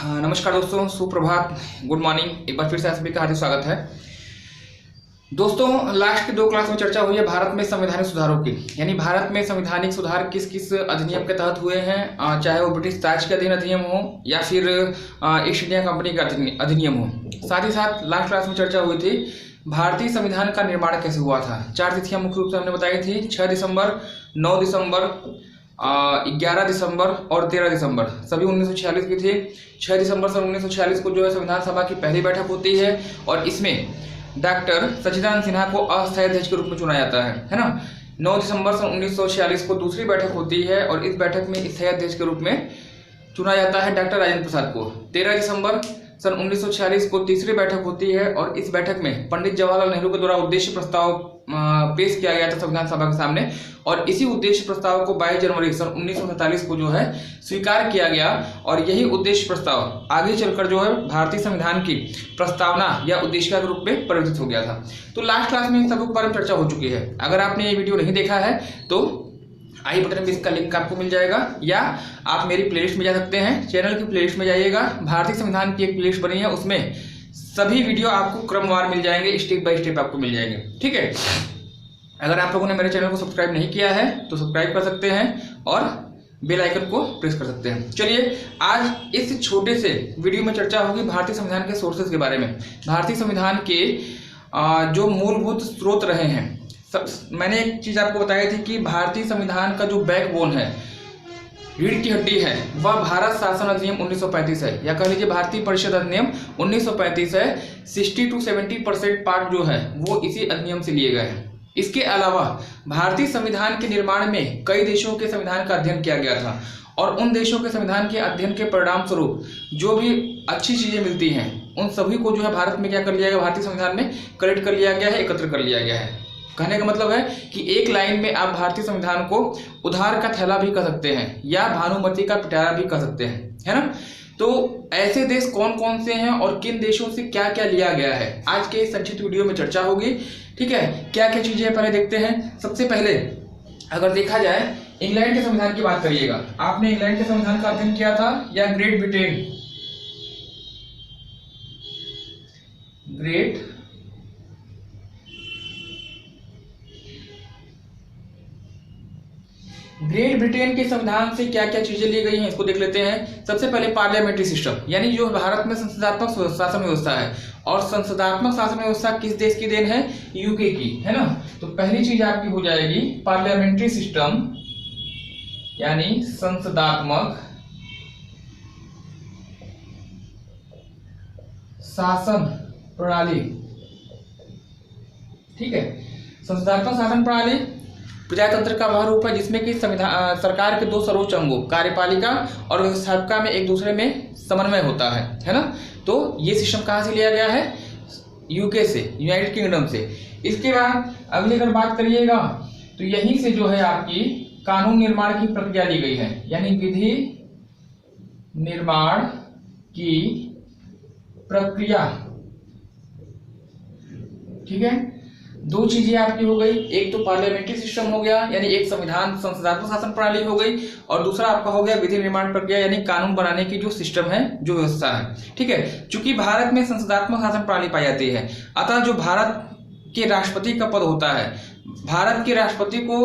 हाँ, नमस्कार दोस्तों, सुप्रभात, गुड मॉर्निंग। एक बार फिर से आप सभी का हार्दिक स्वागत है। दोस्तों, लास्ट के 2 क्लास में चर्चा हुई है भारत में संवैधानिक सुधारों की, यानी भारत में संवैधानिक सुधार किस किस अधिनियम के तहत हुए हैं, चाहे वो ब्रिटिश ताज के अधीन अधिनियम हो या फिर ईस्ट इंडिया कंपनी का अधिनियम हो। साथ ही साथ लास्ट क्लास में चर्चा हुई थी भारतीय संविधान का निर्माण कैसे हुआ था। 4 तिथियां मुख्य रूप से हमने बताई थी, 6 दिसंबर, 9 दिसंबर, 11 दिसंबर और 13 दिसंबर, सभी 1946 की थी। 6 दिसंबर सन 1946 को जो है संविधान सभा की पहली बैठक होती है और इसमें डॉक्टर सच्चिदानंद सिन्हा को अस्थायी अध्यक्ष के रूप में चुना जाता है ना। 9 दिसंबर सन 1946 को दूसरी बैठक होती है और इस बैठक में स्थायी अध्यक्ष के रूप में चुना जाता है डॉक्टर राजेंद्र प्रसाद को। 13 दिसंबर सन 1946 को तीसरी बैठक होती है और इस बैठक में पंडित जवाहरलाल नेहरू के द्वारा उद्देश्य प्रस्ताव पेश किया गया था संविधान सभा के सामने और इसी उद्देश्य प्रस्ताव को 22 जनवरी सन 1947 को जो है स्वीकार किया गया और यही उद्देश्य प्रस्ताव आगे चलकर जो है भारतीय संविधान की प्रस्तावना या उद्देशिका के रूप में परिवर्तित हो गया था। तो लास्ट क्लास में इन सबों के बारे में चर्चा हो चुकी है। अगर आपने ये वीडियो नहीं देखा है तो आई बटन में इसका लिंक आपको मिल जाएगा या आप मेरी प्लेलिस्ट में जा सकते हैं। चैनल की प्लेलिस्ट में जाइएगा, भारतीय संविधान की एक प्लेलिस्ट बनी है, उसमें सभी वीडियो आपको क्रमवार मिल जाएंगे, स्टेप बाय स्टेप आपको मिल जाएंगे। ठीक है, अगर आप लोगों ने मेरे चैनल को सब्सक्राइब नहीं किया है तो सब्सक्राइब कर सकते हैं और बेल आइकन को प्रेस कर सकते हैं। चलिए, आज इस छोटे से वीडियो में चर्चा होगी भारतीय संविधान के सोर्सेज के बारे में। भारतीय संविधान के जो मूलभूत स्रोत रहे हैं। मैंने एक चीज आपको बताई थी कि भारतीय संविधान का जो बैकबोन है, रीढ़ की हड्डी है, वह भारत शासन अधिनियम 1935 है या कह लीजिए भारतीय परिषद अधिनियम 1935 है। 60 to 70% पार्ट जो है वो इसी अधिनियम से लिए गए हैं। इसके अलावा भारतीय संविधान के निर्माण में कई देशों के संविधान का अध्ययन किया गया था और उन देशों के संविधान के अध्ययन के परिणाम स्वरूप जो भी अच्छी चीजें मिलती हैं उन सभी को जो है भारत में क्या कर लिया गया, भारतीय संविधान में कलेक्ट कर लिया गया है, एकत्र कर लिया गया है। कहने का मतलब है कि एक लाइन में आप भारतीय संविधान को उधार का थैला भी कह सकते हैं या भानुमति का पिटारा भी कह सकते हैं, है ना। तो ऐसे देश कौन कौन से हैं और किन देशों से क्या क्या लिया गया है, आज के इस संक्षिप्त वीडियो में चर्चा होगी। ठीक है, क्या क्या चीजें पहले देखते हैं। सबसे पहले अगर देखा जाए इंग्लैंड के संविधान की बात करिएगा, आपने इंग्लैंड के संविधान का अध्ययन किया था या ग्रेट ब्रिटेन ग्रेट ब्रिटेन के संविधान से क्या क्या चीजें ली गई हैं इसको देख लेते हैं। सबसे पहले पार्लियामेंट्री सिस्टम, यानी जो भारत में संसदात्मक शासन व्यवस्था है और संसदात्मक शासन व्यवस्था किस देश की देन है, यूके की, है ना। तो पहली चीज आपकी हो जाएगी पार्लियामेंट्री सिस्टम यानी संसदात्मक शासन प्रणाली। ठीक है, संसदात्मक शासन प्रणाली प्रजातंत्र का वह रूप है जिसमें कि संविधान सरकार के 2 सर्वोच्च अंगों कार्यपालिका और व्यवस्थापिका में एक दूसरे में समन्वय होता है ना। तो ये सिस्टम कहाँ से लिया गया है, यूके से, यूनाइटेड किंगडम से। इसके बाद अगली अगर बात करिएगा तो यहीं से जो है आपकी कानून निर्माण की प्रक्रिया ली गई है, यानी विधि निर्माण की प्रक्रिया। ठीक है, 2 चीजें आपकी हो गई, एक तो पार्लियामेंट्री सिस्टम हो गया यानी एक संविधान संसदात्मक शासन प्रणाली हो गई और दूसरा आपका हो गया विधि निर्माण प्रक्रिया यानी कानून बनाने की जो सिस्टम है, जो व्यवस्था है। ठीक है, चूंकि भारत में संसदात्मक शासन प्रणाली पाई जाती है, अतः जो भारत के राष्ट्रपति का पद होता है, भारत के राष्ट्रपति को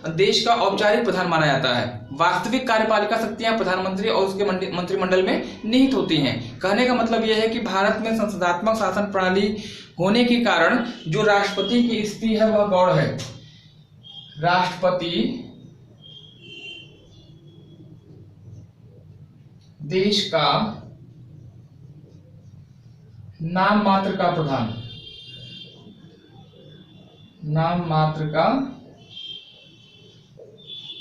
देश का औपचारिक प्रधान माना जाता है। वास्तविक कार्यपालिका शक्तियां प्रधानमंत्री और उसके मंत्रिमंडल में निहित होती हैं। कहने का मतलब यह है कि भारत में संसदात्मक शासन प्रणाली होने के कारण जो राष्ट्रपति की स्थिति है वह गौण है। राष्ट्रपति देश का नाम मात्र का प्रधान, नाम मात्र का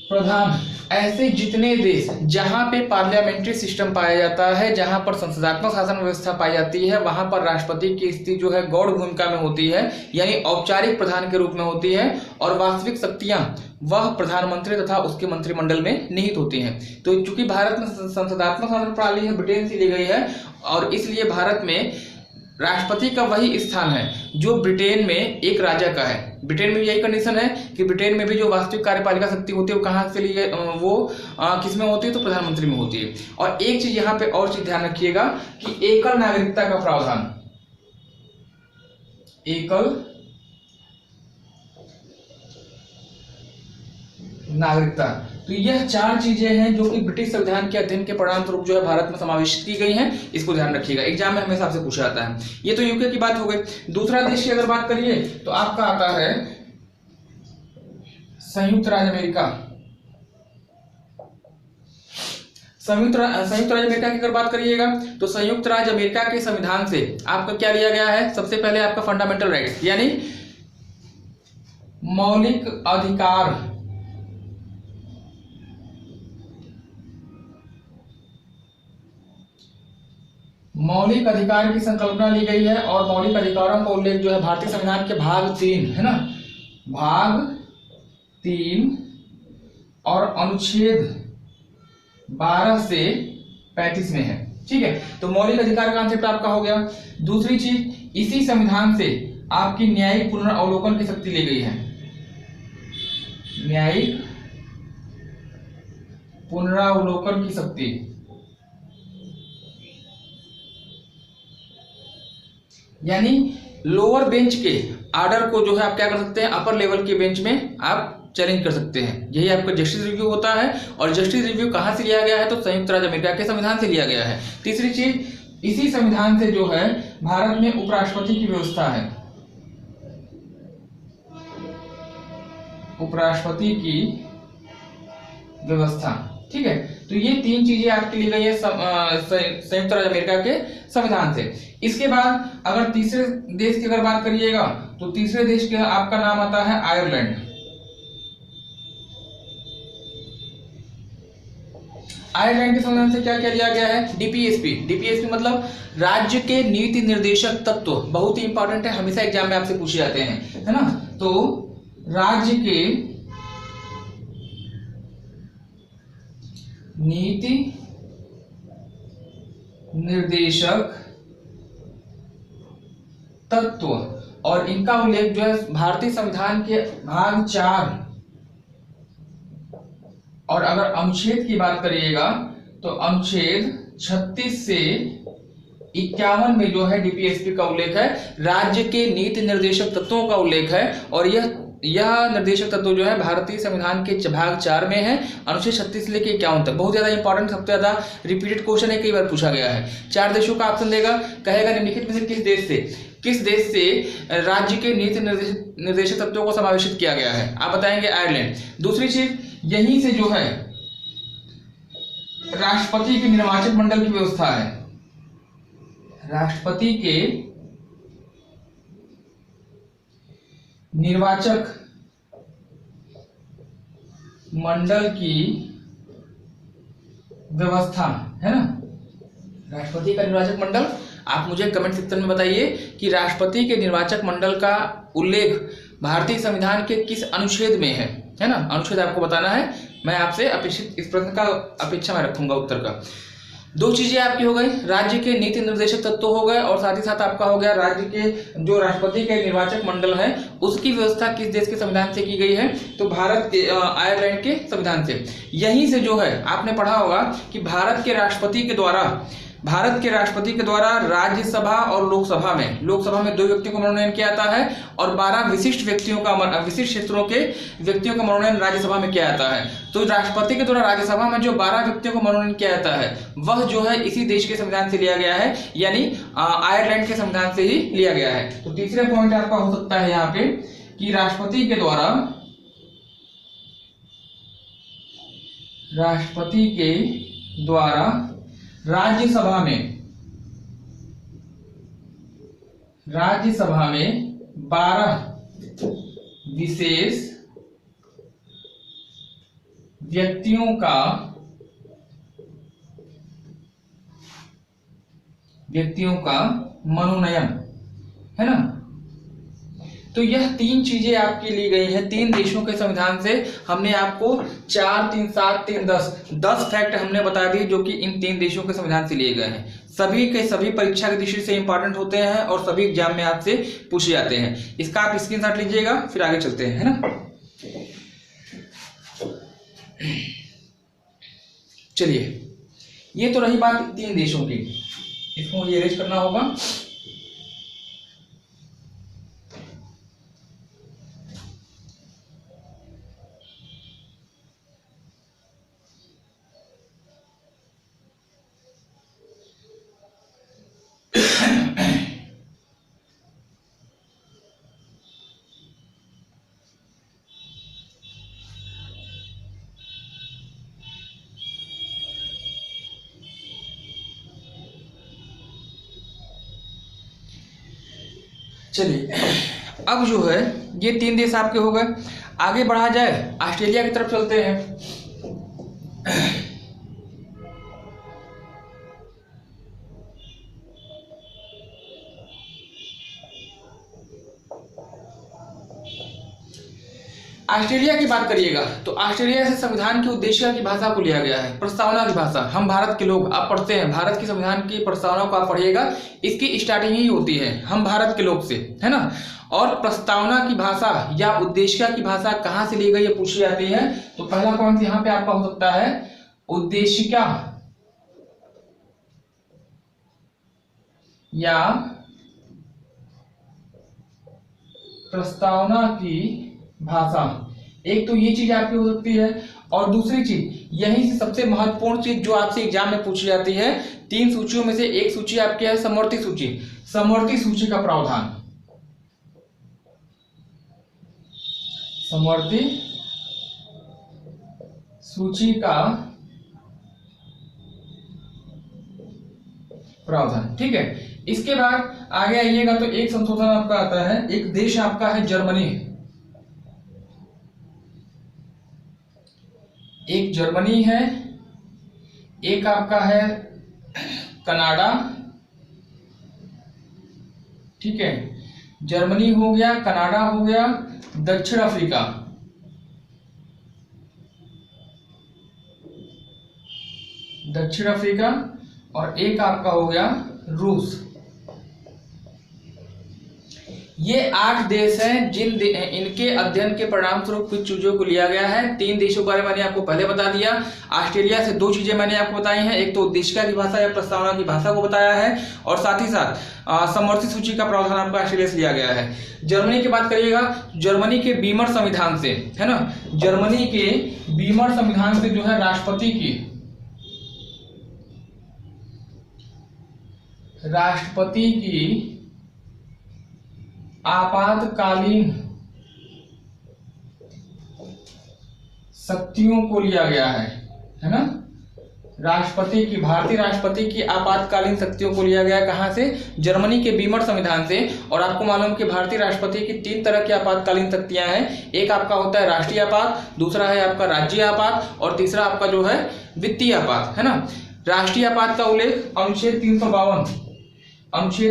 प्रधान। ऐसे जितने देश जहां पे पार्लियामेंट्री सिस्टम पाया जाता है, जहां पर संसदात्मक शासन व्यवस्था पाई जाती है, वहां पर राष्ट्रपति की स्थिति जो है गौण भूमिका में होती है यानी औपचारिक प्रधान के रूप में होती है और वास्तविक शक्तियां वह प्रधानमंत्री तथा उसके मंत्रिमंडल में निहित होती हैं। तो चूंकि भारत में संसदात्मक शासन प्रणाली है, ब्रिटेन से ली गई है और इसलिए भारत में राष्ट्रपति का वही स्थान है जो ब्रिटेन में एक राजा का है। ब्रिटेन में यही कंडीशन है कि ब्रिटेन में भी जो वास्तविक कार्यपालिका शक्ति होती है वो कहाँ से लिए वो किस में होती है, तो प्रधानमंत्री में होती है। और एक चीज यहाँ पे और चीज ध्यान रखिएगा कि एकल नागरिकता का प्रावधान, एकल नागरिकता, तो यह 4 चीजें हैं जो कि ब्रिटिश संविधान के अध्ययन के परिणाम स्वरूप जो है भारत में समावेशित की गई हैं। इसको ध्यान रखिएगा, एग्जाम में हमेशा आपसे पूछा जाता है। ये तो यूके की बात हो गई। दूसरा देश की अगर बात करिए तो आपका आता है संयुक्त राज्य अमेरिका। संयुक्त राज्य अमेरिका की अगर बात करिएगा तो संयुक्त राज्य अमेरिका के संविधान से आपका क्या लिया गया है, सबसे पहले आपका फंडामेंटल राइट्स यानी मौलिक अधिकार, मौलिक अधिकार की संकल्पना ली गई है। और मौलिक अधिकारों का उल्लेख जो है भारतीय संविधान के भाग 3 है ना, भाग 3 और अनुच्छेद 12 से 35 में है। ठीक है, तो मौलिक अधिकार का कॉन्सेप्ट आपका हो गया। दूसरी चीज, इसी संविधान से आपकी न्यायिक पुनर्अवलोकन की शक्ति ली गई है। न्यायिक पुनरावलोकन की शक्ति, यानी लोअर बेंच के आर्डर को जो है आप क्या कर सकते हैं, अपर लेवल के बेंच में आप चैलेंज कर सकते हैं। यही आपका जस्टिस रिव्यू होता है। और जस्टिस रिव्यू कहां से लिया गया है, तो संयुक्त राज्य अमेरिका के संविधान से लिया गया है। तीसरी चीज, इसी संविधान से जो है भारत में उपराष्ट्रपति की व्यवस्था है। उपराष्ट्रपति की व्यवस्था, ठीक है। तो ये 3 चीजें आपके लिए गई है संयुक्त राज्य अमेरिका के संविधान से। इसके बाद अगर तीसरे देश की अगर बात करिएगा तो तीसरे देश का आपका नाम आता है आयरलैंड। आयरलैंड के संविधान से क्या क्या लिया गया है, डीपीएसपी। डीपीएसपी मतलब राज्य के नीति निर्देशक तत्व, बहुत ही इंपॉर्टेंट है, हमेशा एग्जाम में आपसे पूछे जाते हैं, है ना। तो राज्य के नीति निर्देशक तत्व, और इनका उल्लेख जो है भारतीय संविधान के भाग 4 और अगर अनुच्छेद की बात करिएगा तो अनुच्छेद 36 से 51 में जो है डीपीएसपी का उल्लेख है, राज्य के नीति निर्देशक तत्वों का उल्लेख है। और यह निर्देशक तत्व जो है भारतीय संविधान के भाग 4 में है, अनुच्छेद 36 से लेकर 51 तक। बहुत ज्यादा इंपॉर्टेंट, सबसे ज्यादा रिपीटेड क्वेश्चन है, कई बार पूछा गया है। 4 देशों का ऑप्शन देगा, कहेगा निम्नलिखित में से किस देश से राज्य के नीति निर्देशक तत्वों को समावेशित किया गया है, आप बताएंगे आयरलैंड। दूसरी चीज, यहीं से जो है राष्ट्रपति के निर्वाचक मंडल की व्यवस्था है। राष्ट्रपति के निर्वाचक मंडल की व्यवस्था है ना, राष्ट्रपति का निर्वाचक मंडल। आप मुझे कमेंट सेक्शन में बताइए कि राष्ट्रपति के निर्वाचक मंडल का उल्लेख भारतीय संविधान के किस अनुच्छेद में है ना, अनुच्छेद आपको बताना है। मैं आपसे अपेक्षित इस प्रश्न का अपेक्षा में रखूंगा उत्तर का। 2 चीजें आपकी हो गई, राज्य के नीति निर्देशक तत्व हो गए, और साथ ही साथ आपका हो गया राज्य के जो राष्ट्रपति के निर्वाचक मंडल है उसकी व्यवस्था किस देश के संविधान से की गई है, तो भारत के आयरलैंड के संविधान से। यहीं से जो है आपने पढ़ा होगा कि भारत के राष्ट्रपति के द्वारा राज्यसभा और लोकसभा में 2 व्यक्तियों का मनोनयन किया जाता है, और 12 विशिष्ट क्षेत्रों के व्यक्तियों का मनोनयन राज्यसभा में किया जाता है। तो राष्ट्रपति के द्वारा राज्यसभा में जो 12 व्यक्तियों को मनोनयन किया जाता है वह जो है इसी देश के संविधान से लिया गया है, यानी आयरलैंड के संविधान से ही लिया गया है। तो तीसरा पॉइंट आपका हो सकता है यहाँ पे कि राष्ट्रपति के द्वारा राज्यसभा में 12 विशेष व्यक्तियों का मनोनयन है ना। तो यह 3 चीजें आपकी ली गई हैं 3 देशों के संविधान से। हमने आपको 4, 3, 7, 3, 10 फैक्ट हमने बता दिए जो कि इन 3 देशों के संविधान से लिए गए हैं। सभी के सभी परीक्षा की दृष्टि से इंपॉर्टेंट होते हैं और सभी एग्जाम में आपसे पूछे जाते हैं। इसका आप स्क्रीनशॉट लीजिएगा, फिर आगे चलते हैं, है ना। चलिए, ये तो रही बात 3 देशों की, इसको ये अरेंज करना होगा। चलिए, अब जो है ये 3 देश आपके हो गए। आगे बढ़ा जाए, ऑस्ट्रेलिया की तरफ चलते हैं। ऑस्ट्रेलिया की बात करिएगा तो ऑस्ट्रेलिया से संविधान की उद्देशिका की भाषा को लिया गया है, प्रस्तावना की भाषा। हम भारत के लोग, आप पढ़ते हैं भारत की संविधान की प्रस्तावना को आप पढ़िएगा, इसकी स्टार्टिंग ही होती है हम भारत के लोग से, है ना। और प्रस्तावना की भाषा या उद्देशिका की भाषा कहाँ से ली गई ये पूछी जाती है। तो पहला पॉइंट यहाँ पे आपका हो सकता है उद्देशिका या प्रस्तावना की भाषा। एक तो ये चीज आपकी हो सकती है, और दूसरी चीज यही से सबसे महत्वपूर्ण चीज जो आपसे एग्जाम में पूछी जाती है, 3 सूचियों में से एक सूची आपकी है समवर्ती सूची। समवर्ती सूची का प्रावधान, समवर्ती सूची का प्रावधान, ठीक है। इसके बाद आगे आइएगा तो एक संशोधन आपका आता है, एक देश आपका है जर्मनी। एक जर्मनी है, एक आपका है कनाडा, ठीक है। जर्मनी हो गया, कनाडा हो गया, दक्षिण अफ्रीका, दक्षिण अफ्रीका, और एक आपका हो गया रूस। ये 8 देश हैं इनके अध्ययन के परिणाम स्वरूप कुछ चीजों को लिया गया है। 3 देशों के बारे में मैंने आपको पहले बता दिया। ऑस्ट्रेलिया से 2 चीजें मैंने आपको बताई हैं, एक तो उद्देशिका की भाषा या प्रस्तावना की भाषा को बताया है, और साथ ही साथ समवर्ती सूची का प्रावधान आपका ऑस्ट्रेलिया से लिया गया है। जर्मनी की बात करिएगा, जर्मनी के बीमर संविधान से, है ना, जर्मनी के बीमर संविधान से जो है राष्ट्रपति की आपातकालीन शक्तियों को लिया गया है ना। भारतीय राष्ट्रपति की आपातकालीन शक्तियों को लिया गया कहां से, जर्मनी के बीमर संविधान से। और आपको मालूम कि भारतीय राष्ट्रपति की 3 तरह की आपातकालीन शक्तियां हैं, एक आपका होता है राष्ट्रीय आपात, दूसरा है आपका राज्य आपात, और तीसरा आपका जो है वित्तीय आपात, है ना। राष्ट्रीय आपात का उल्लेख अनुच्छेद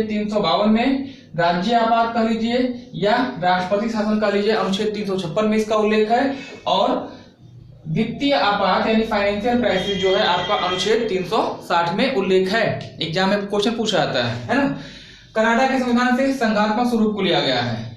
352 में, राज्य आपात कह लीजिए या राष्ट्रपति शासन कह लीजिए अनुच्छेद 356 में इसका उल्लेख है, और वित्तीय आपात यानी फाइनेंशियल क्राइसिस जो है आपका अनुच्छेद 360 में उल्लेख है। एग्जाम में क्वेश्चन पूछा जाता है ना। कनाडा के संविधान से संघात्मक स्वरूप को लिया गया है,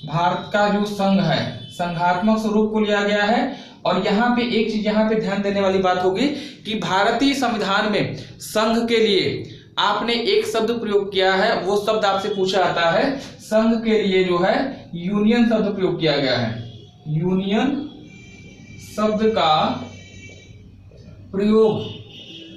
भारत का जो संघ है संघात्मक स्वरूप को लिया गया है। और यहाँ पे एक चीज यहाँ पे ध्यान देने वाली बात होगी कि भारतीय संविधान में संघ के लिए आपने एक शब्द प्रयोग किया है, वो शब्द आपसे पूछा जाता है। संघ के लिए जो है यूनियन शब्द प्रयोग किया गया है, यूनियन शब्द का प्रयोग।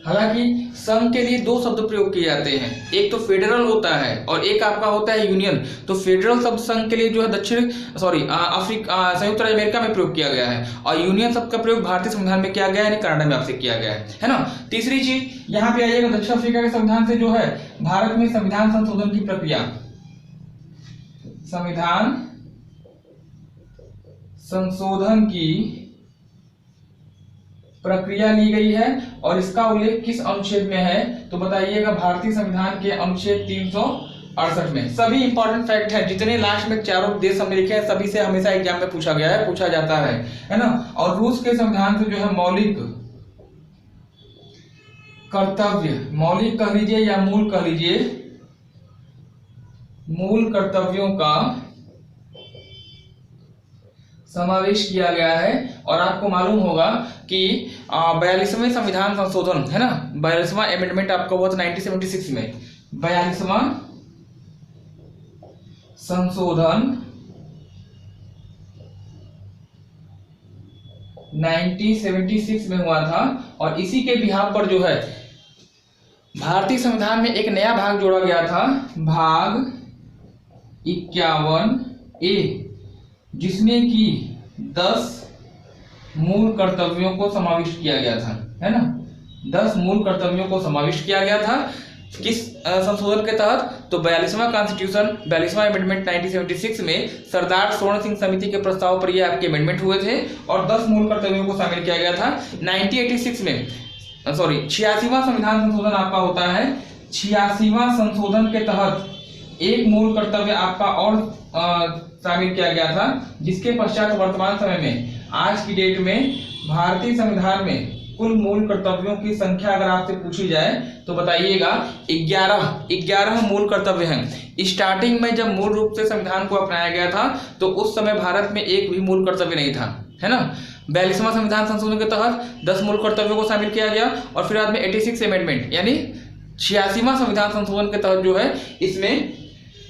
हालांकि संघ के लिए 2 शब्द प्रयोग किए जाते हैं, एक तो फेडरल होता है और एक आपका होता है यूनियन। तो फेडरल शब्द संघ के लिए जो है संयुक्त राज्य अमेरिका में प्रयोग किया गया है, और यूनियन शब्द का प्रयोग भारतीय संविधान में किया गया है, यानी कनाडा में आपसे किया गया है ना। तीसरी चीज यहाँ पे आइएगा, दक्षिण अफ्रीका के संविधान से जो है भारत में संविधान संशोधन की प्रक्रिया, संविधान संशोधन की प्रक्रिया ली गई है। और इसका उल्लेख किस अनुच्छेद में है तो बताइएगा, भारतीय संविधान के अनुच्छेद 68 में। सभी इंपॉर्टेंट फैक्ट हैं, जितने लास्ट में चारों देश हमने लिखे हैं सभी से हमेशा एग्जाम में पूछा गया है, पूछा जाता है ना। और रूस के संविधान से जो है मौलिक कर्तव्य, मौलिक कह लीजिए या मूल कह लीजिए, मूल कर्तव्यों का समावेश किया गया है। और आपको मालूम होगा कि 42वें संविधान संशोधन है ना, 42वां अमेंडमेंट आपका हुआ था 1976 में। 42वां संशोधन 1976 में हुआ था। और इसी के बिहाफ पर जो है भारतीय संविधान में एक नया भाग जोड़ा गया था, भाग 51A, जिसमें कि 10 मूल कर्तव्यों को समाविष्ट किया गया था, है ना। 10 मूल कर्तव्यों को समाविष्ट किया गया था किस संशोधन के तहत? तो 42वां कॉन्स्टिट्यूशन, 42वां अमेंडमेंट 1976 में सरदार स्वर्ण सिंह समिति के प्रस्ताव पर ये आपके अमेंडमेंट हुए थे और 10 मूल कर्तव्यों को शामिल किया गया था। 1986 में 86वां संविधान संशोधन आपका होता है। 86वां संशोधन के तहत एक मूल कर्तव्य आपका और शामिल किया गया था, जिसके पश्चात वर्तमान समय में आज की डेट में भारतीय संविधान में कुल मूल कर्तव्यों की संख्या अगर आपसे पूछी जाए तो बताइएगा 11 मूल कर्तव्य हैं। स्टार्टिंग में जब मूल रूप से संविधान को अपनाया गया था तो उस समय भारत में एक भी मूल कर्तव्य नहीं था, है ना। 42वां संविधान संशोधन के तहत 10 मूल कर्तव्यों को शामिल किया गया और फिर बाद में 86 अमेंडमेंट यानी 86वां संविधान संशोधन के तहत जो है इसमें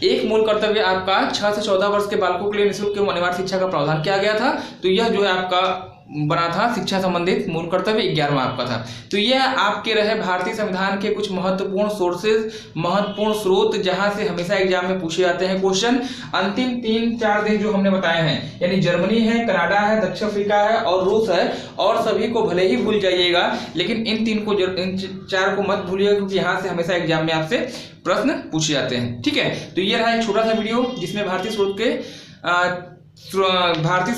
एक मूल कर्तव्य आपका 6 से 14 वर्ष के बालकों के लिए निःशुल्क एवं अनिवार्य शिक्षा का प्रावधान किया गया था। तो यह जो है आपका बना था शिक्षा संबंधित मूल कर्तव्य 11वां आपका था। तो यह आपके रहे भारतीय संविधान के कुछ महत्वपूर्ण सोर्सेज, महत्वपूर्ण स्रोत, जहां से हमेशा एग्जाम में पूछे जाते हैं क्वेश्चन। अंतिम 3-4 देश जो हमने बताए हैं यानी जर्मनी है, कनाडा है, दक्षिण अफ्रीका है और रूस है, और सभी को भले ही भूल जाइएगा लेकिन इन 4 को मत भूलिएगा, क्योंकि यहाँ से हमेशा एग्जाम में आपसे प्रश्न पूछे जाते हैं। ठीक है, तो ये रहा एक छोटा सा वीडियो जिसमें भारतीय स्रोत के भारतीय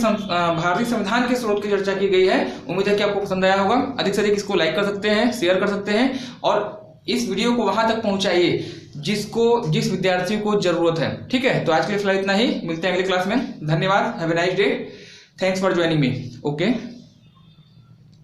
संविधान के स्रोत की चर्चा की गई है। उम्मीद है कि आपको पसंद आया होगा। अधिक से अधिक इसको लाइक कर सकते हैं, शेयर कर सकते हैं और इस वीडियो को वहां तक पहुंचाइए जिस विद्यार्थी को जरूरत है। ठीक है, तो आज के लिए फिलहाल इतना ही, मिलते हैं अगले क्लास में। धन्यवाद, have a nice day, thanks for joining me. Okay.